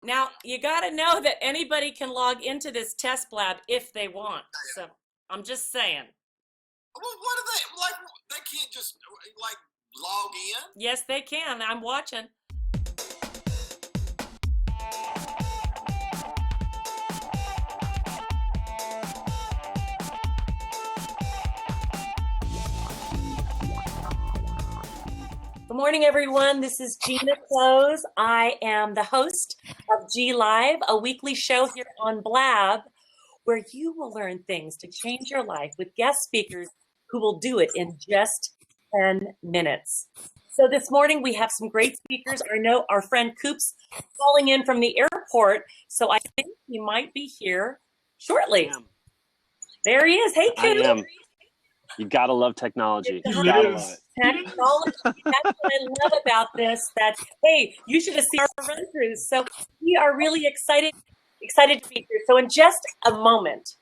Now, you got to know that anybody can log into this test lab if they want. So I'm just saying. Well, what are they, like, they can't just, like, log in? Yes, they can. I'm watching. Good morning, everyone. This is Gina Kloes. I am the host of G Live, a weekly show here on Blab, where you will learn things to change your life with guest speakers who will do it in just 10 minutes. So this morning we have some great speakers. I know our friend Coop's calling in from the airport, so I think he might be here shortly. There he is. Hey, Coop. I am. You gotta love technology. You gotta love it. Technology. That's what I love about this. That, hey, you should have seen our run-throughs. So we are really excited to be here. So in just a moment,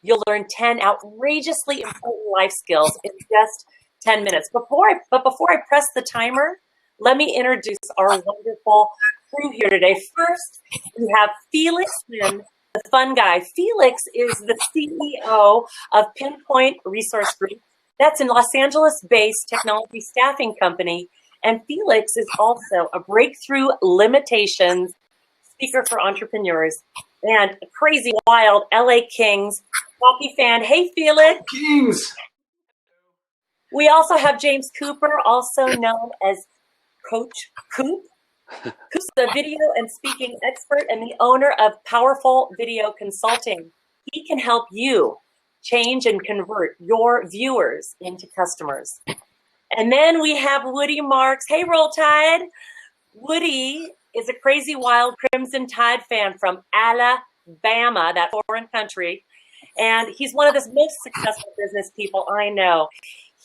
you'll learn 10 outrageously important life skills in just 10 minutes. Before I press the timer, let me introduce our wonderful crew here today. First, we have Felix Lin, the fun guy. Felix is the CEO of Pinpoint Resource Group. That's a Los Angeles-based technology staffing company. And Felix is also a breakthrough limitations speaker for entrepreneurs and a crazy, wild LA Kings hockey fan. Hey, Felix. Kings. We also have James Cooper, also known as Coach Coop. Coop's a video and speaking expert and the owner of Powerful Video Consulting. He can help you change and convert your viewers into customers. And then we have Woody Marks. Hey, Roll Tide. Woody is a crazy, wild Crimson Tide fan from Alabama, that foreign country. And he's one of the most successful business people I know.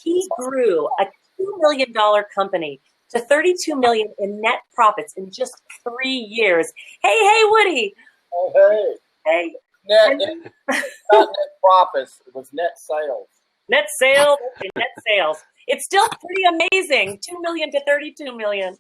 He grew a $2 million company to $32 million in net profits in just 3 years. Hey, Woody. Oh, hey. Not net profits. It was net sales. Net sales. Okay, net sales. It's still pretty amazing. 2 million to 32 million.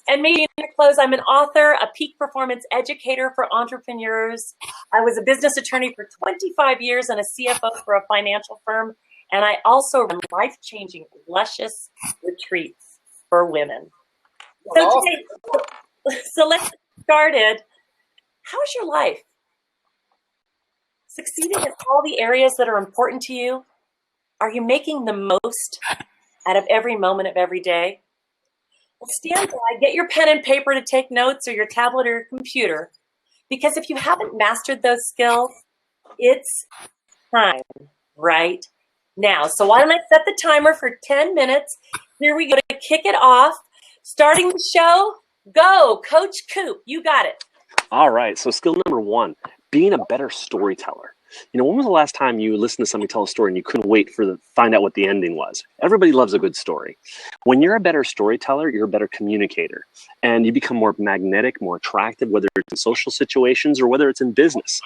And me, Gina Kloes, I'm an author, a peak performance educator for entrepreneurs. I was a business attorney for 25 years and a CFO for a financial firm. And I also run life-changing, luscious retreats for women. So let's get started. How's your life? Succeeding in all the areas that are important to you? Are you making the most out of every moment of every day? Well, stand by, get your pen and paper to take notes, or your tablet or your computer, because if you haven't mastered those skills, it's time right now. So why don't I set the timer for 10 minutes? Here we go to kick it off. Starting the show, go. Coach Coop, you got it. All right, so skill number 1, being a better storyteller. You know, when was the last time you listened to somebody tell a story and you couldn't wait to find out what the ending was? Everybody loves a good story. When you're a better storyteller, you're a better communicator. And you become more magnetic, more attractive, whether it's in social situations or whether it's in business.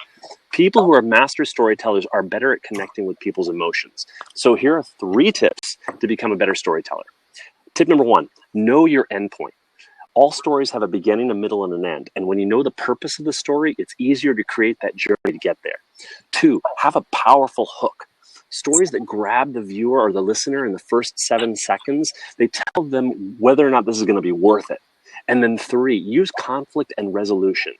People who are master storytellers are better at connecting with people's emotions. So here are 3 tips to become a better storyteller. Tip number 1, know your endpoint. All stories have a beginning, a middle, and an end. And when you know the purpose of the story, it's easier to create that journey to get there. 2, have a powerful hook. Stories that grab the viewer or the listener in the first 7 seconds, they tell them whether or not this is going to be worth it. And then 3, use conflict and resolution.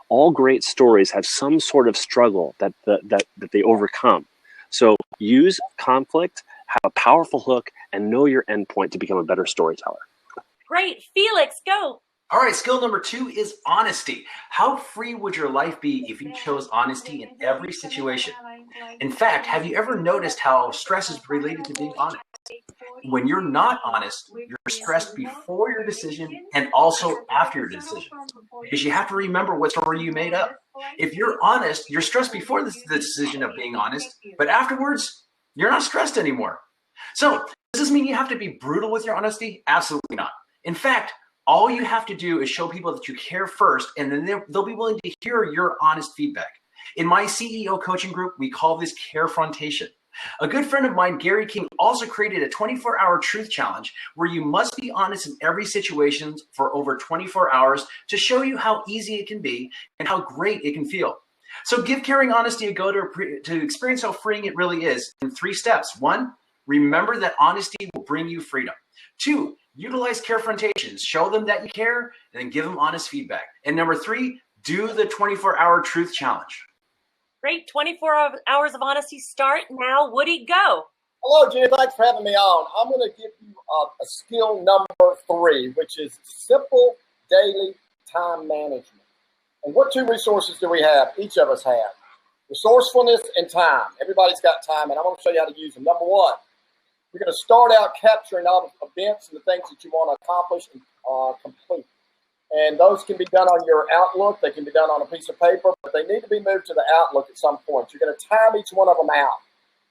All great stories have some sort of struggle that they overcome. So use conflict, have a powerful hook, and know your endpoint to become a better storyteller. Great. Felix, go. All right, skill number 2 is honesty. How free would your life be if you chose honesty in every situation? In fact, have you ever noticed how stress is related to being honest? When you're not honest, you're stressed before your decision and also after your decision, because you have to remember what story you made up. If you're honest, you're stressed before the decision of being honest, but afterwards, you're not stressed anymore. So does this mean you have to be brutal with your honesty? Absolutely not. In fact, all you have to do is show people that you care first, and then they'll be willing to hear your honest feedback. In my CEO coaching group, we call this carefrontation. A good friend of mine, Gary King, also created a 24-hour truth challenge where you must be honest in every situation for over 24 hours to show you how easy it can be and how great it can feel. So give caring honesty a go to experience how freeing it really is in 3 steps. 1, remember that honesty will bring you freedom. 2, utilize carefrontations. Show them that you care, and then give them honest feedback. And number 3, do the 24-hour truth challenge. Great. 24 hours of honesty start now. Woody, go. Hello, Gina. Thanks for having me on. I'm going to give you a skill number 3, which is simple daily time management. And what 2 resources do we have? Each of us have resourcefulness and time. Everybody's got time, and I want to show you how to use them. Number 1, you're going to start out capturing all the events and the things that you want to accomplish and complete. And those can be done on your Outlook. They can be done on a piece of paper, but they need to be moved to the Outlook at some point. You're going to time each one of them out.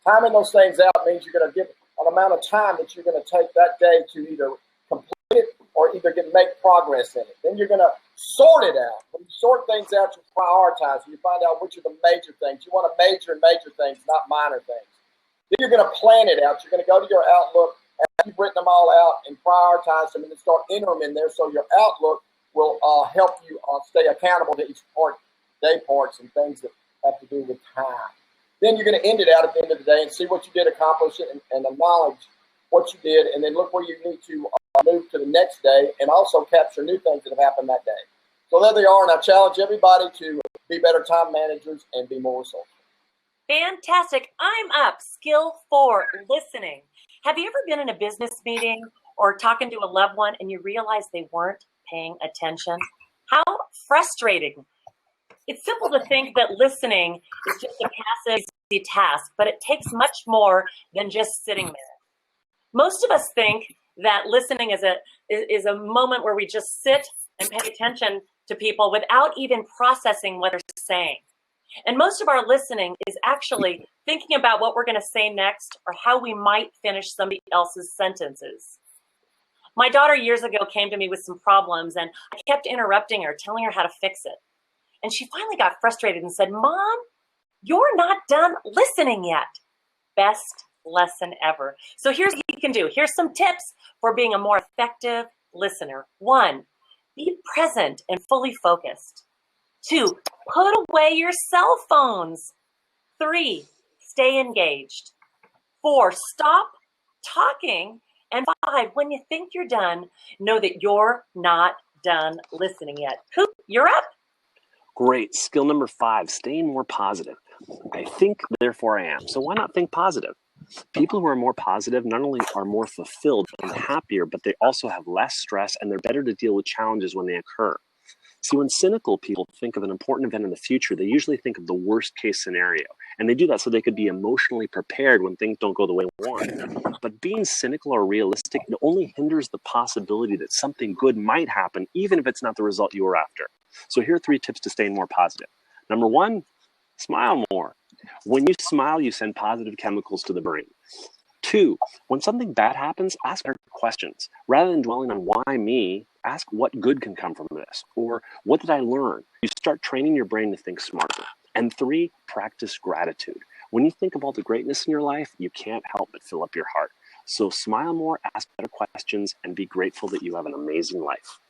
Timing those things out means you're going to give an amount of time that you're going to take that day to either complete it or either make progress in it. Then you're going to sort it out. When you sort things out, you prioritize. You find out which are the major things. You want to major in major things, not minor things. Then you're going to plan it out. You're going to go to your Outlook after you've written them all out and prioritize them and then start entering them in there so your Outlook will help you stay accountable to each part, day parts, and things that have to do with time. Then you're going to end it out at the end of the day and see what you did, accomplish it, and acknowledge what you did, and then look where you need to move to the next day and also capture new things that have happened that day. So there they are, and I challenge everybody to be better time managers and be more resourceful. Fantastic. I'm up. Skill 4, listening. Have you ever been in a business meeting or talking to a loved one and you realize they weren't paying attention? How frustrating. It's simple to think that listening is just a passive task, but it takes much more than just sitting there. Most of us think that listening is a moment where we just sit and pay attention to people without even processing what they're saying. And most of our listening is actually thinking about what we're going to say next or how we might finish somebody else's sentences. My daughter years ago came to me with some problems, and I kept interrupting her, telling her how to fix it. And she finally got frustrated and said, "Mom, you're not done listening yet." Best lesson ever. So here's what you can do. Here's some tips for being a more effective listener. 1, be present and fully focused. 2, put away your cell phones. 3, stay engaged. 4, stop talking. And 5, when you think you're done, know that you're not done listening yet. Coop, you're up. Great. Skill number 5, staying more positive. I think, therefore I am. So why not think positive? People who are more positive not only are more fulfilled and happier, but they also have less stress and they're better to deal with challenges when they occur. See, when cynical people think of an important event in the future, they usually think of the worst case scenario. And they do that so they could be emotionally prepared when things don't go the way we want. But being cynical or realistic, it only hinders the possibility that something good might happen, even if it's not the result you were after. So here are 3 tips to staying more positive. Number 1, smile more. When you smile, you send positive chemicals to the brain. 2, when something bad happens, ask better questions. Rather than dwelling on why me, ask what good can come from this, or what did I learn? You start training your brain to think smarter. And 3, practice gratitude. When you think of all the greatness in your life, you can't help but fill up your heart. So smile more, ask better questions, and be grateful that you have an amazing life.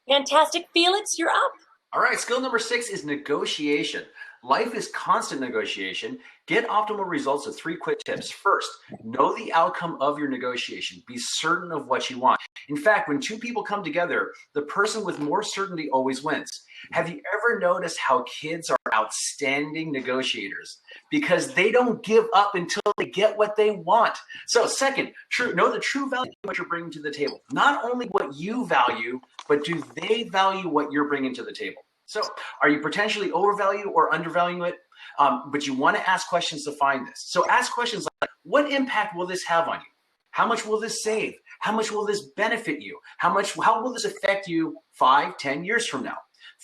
Fantastic. Felix, you're up. All right, skill number 6 is negotiation. Life is constant negotiation. Get optimal results with 3 quick tips. First, know the outcome of your negotiation. Be certain of what you want. In fact, when 2 people come together, the person with more certainty always wins. Have you ever noticed how kids are outstanding negotiators? Because they don't give up until they get what they want. So second, know the true value of what you're bringing to the table. Not only what you value, but do they value what you're bringing to the table? So are you potentially overvaluing or undervaluing it? But you want to ask questions to find this. So ask questions like, what impact will this have on you? How much will this save? How much will this benefit you? How will this affect you 5, 10 years from now?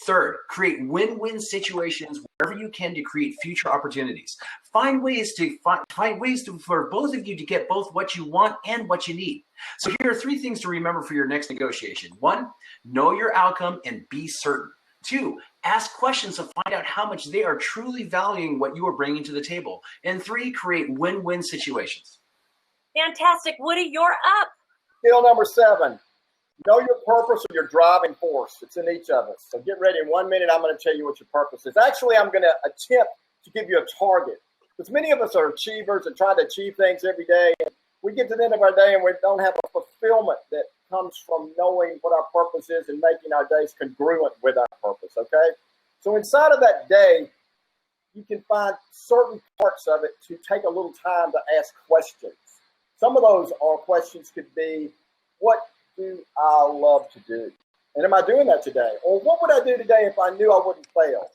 Third, create win-win situations wherever you can to create future opportunities. Find ways for both of you to get both what you want and what you need. So here are 3 things to remember for your next negotiation. 1, know your outcome and be certain. 2, ask questions to find out how much they are truly valuing what you are bringing to the table. And 3, create win-win situations. Fantastic. Woody, you're up. Skill number 7, know your purpose or your driving force. It's in each of us. So get ready. In 1 minute, I'm going to tell you what your purpose is. Actually, I'm going to attempt to give you a target, because many of us are achievers and try to achieve things every day. And we get to the end of our day and we don't have a fulfillment that comes from knowing what our purpose is and making our days congruent with our purpose, okay? So inside of that day, you can find certain parts of it to take a little time to ask questions. Some of those questions could be, what do I love to do? And am I doing that today? Or what would I do today if I knew I wouldn't fail?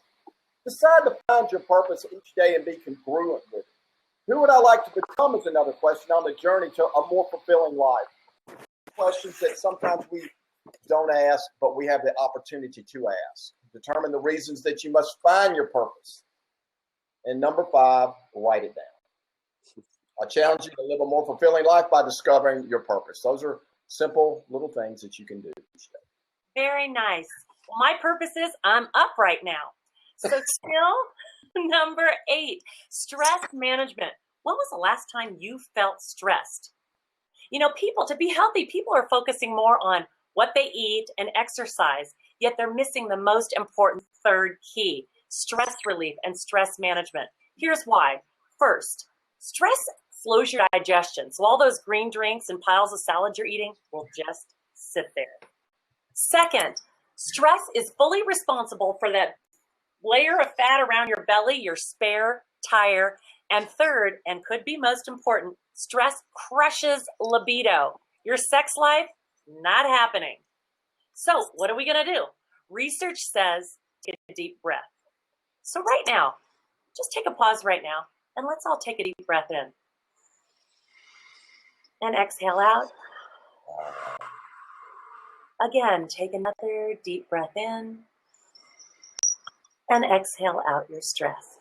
Decide to find your purpose each day and be congruent with it. Who would I like to become is another question on the journey to a more fulfilling life. Questions that sometimes we don't ask, but we have the opportunity to ask. Determine the reasons that you must find your purpose. And number 5, write it down. I challenge you to live a more fulfilling life by discovering your purpose. Those are simple little things that you can do each day. Very nice. Well, my purpose is I'm up right now. So skill number 8, stress management. When was the last time you felt stressed? You know, to be healthy, people are focusing more on what they eat and exercise, yet they're missing the most important third key, stress relief and stress management. Here's why. First, stress slows your digestion. So all those green drinks and piles of salad you're eating will just sit there. Second, stress is fully responsible for that layer of fat around your belly, your spare tire. And third, and could be most important, stress crushes libido. Your sex life, not happening. So what are we going to do? Research says take a deep breath. So right now, just take a pause right now, and let's all take a deep breath in. And exhale out. Again, take another deep breath in. And exhale out your stress.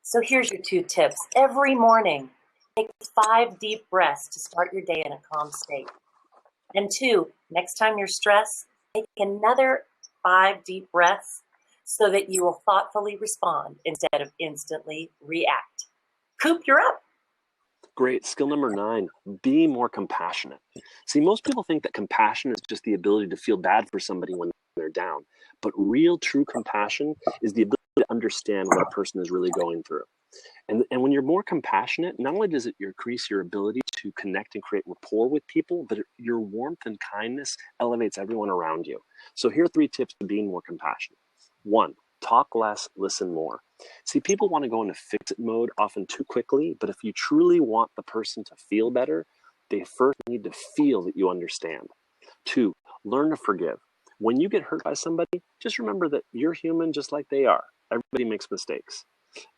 So here's your 2 tips. Every morning, take 5 deep breaths to start your day in a calm state. And 2, next time you're stressed, take another 5 deep breaths so that you will thoughtfully respond instead of instantly react. Coop, you're up. Great. Skill number 9, be more compassionate. See, most people think that compassion is just the ability to feel bad for somebody when they're down. But real, true compassion is the ability to understand what a person is really going through. And when you're more compassionate, not only does it increase your ability to connect and create rapport with people, but your warmth and kindness elevates everyone around you. So here are 3 tips to being more compassionate. 1, talk less, listen more. See, people want to go into fix-it mode often too quickly, but if you truly want the person to feel better, they first need to feel that you understand. 2, learn to forgive. When you get hurt by somebody, just remember that you're human just like they are. Everybody makes mistakes.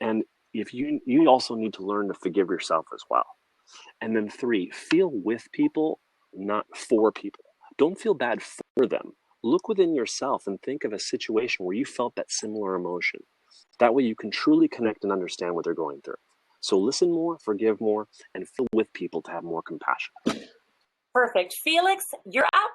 And if you also need to learn to forgive yourself as well. And then 3, feel with people, not for people. Don't feel bad for them. Look within yourself and think of a situation where you felt that similar emotion. That way you can truly connect and understand what they're going through. So listen more, forgive more, and feel with people to have more compassion. Perfect. Felix, you're up.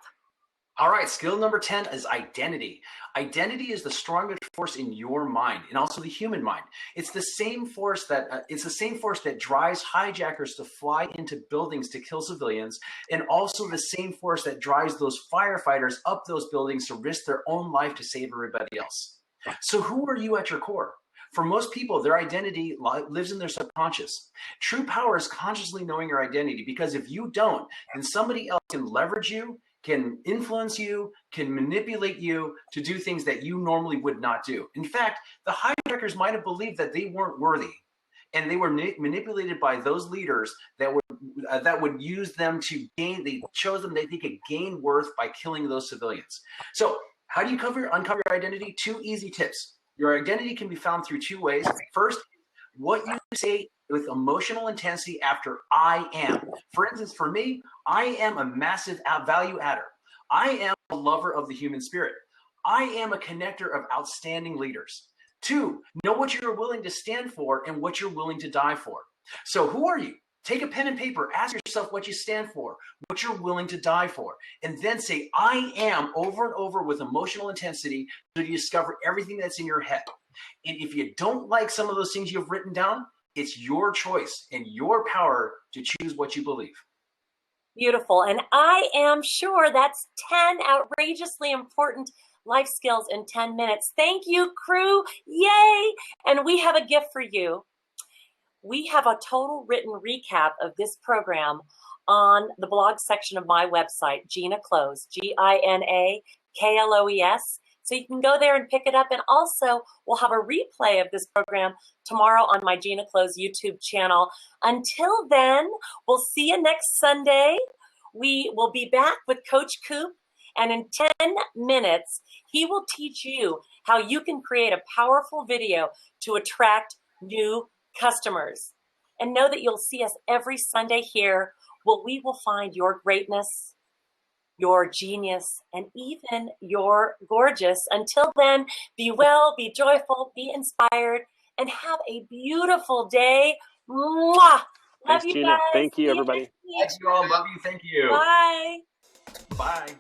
All right, skill number 10 is identity. Identity is the strongest force in your mind and also the human mind. It's the same force that drives hijackers to fly into buildings to kill civilians, and also the same force that drives those firefighters up those buildings to risk their own life to save everybody else. So who are you at your core? For most people, their identity lives in their subconscious. True power is consciously knowing your identity, because if you don't, then somebody else can leverage you, can influence you, can manipulate you to do things that you normally would not do. In fact, the hijackers might have believed that they weren't worthy, and they were manipulated by those leaders that would use them to gain. They chose them that they could gain worth by killing those civilians. So how do you uncover your identity? 2 easy tips. Your identity can be found through 2 ways. First, what you say with emotional intensity after I am. For instance, for me, I am a massive value adder. I am a lover of the human spirit. I am a connector of outstanding leaders. 2, know what you're willing to stand for and what you're willing to die for. So who are you? Take a pen and paper, ask yourself what you stand for, what you're willing to die for, and then say, I am, over and over with emotional intensity, so you discover everything that's in your head. And if you don't like some of those things you've written down, it's your choice and your power to choose what you believe. Beautiful. And I am sure that's 10 outrageously important life skills in 10 minutes. Thank you, crew. Yay. And we have a gift for you. We have a total written recap of this program on the blog section of my website, Gina Kloes, GinaKloes. So you can go there and pick it up. And also, we'll have a replay of this program tomorrow on my Gina Kloes YouTube channel. Until then, we'll see you next Sunday. We will be back with Coach Coop. And in 10 minutes, he will teach you how you can create a powerful video to attract new customers. And know that you'll see us every Sunday here where we will find your greatness, your genius, and even your gorgeous. Until then, be well, be joyful, be inspired, and have a beautiful day. Mwah! Love Thanks, you Gina. guys. Thank you, everybody. Thank you all. Love you. Thank you. Bye. Bye.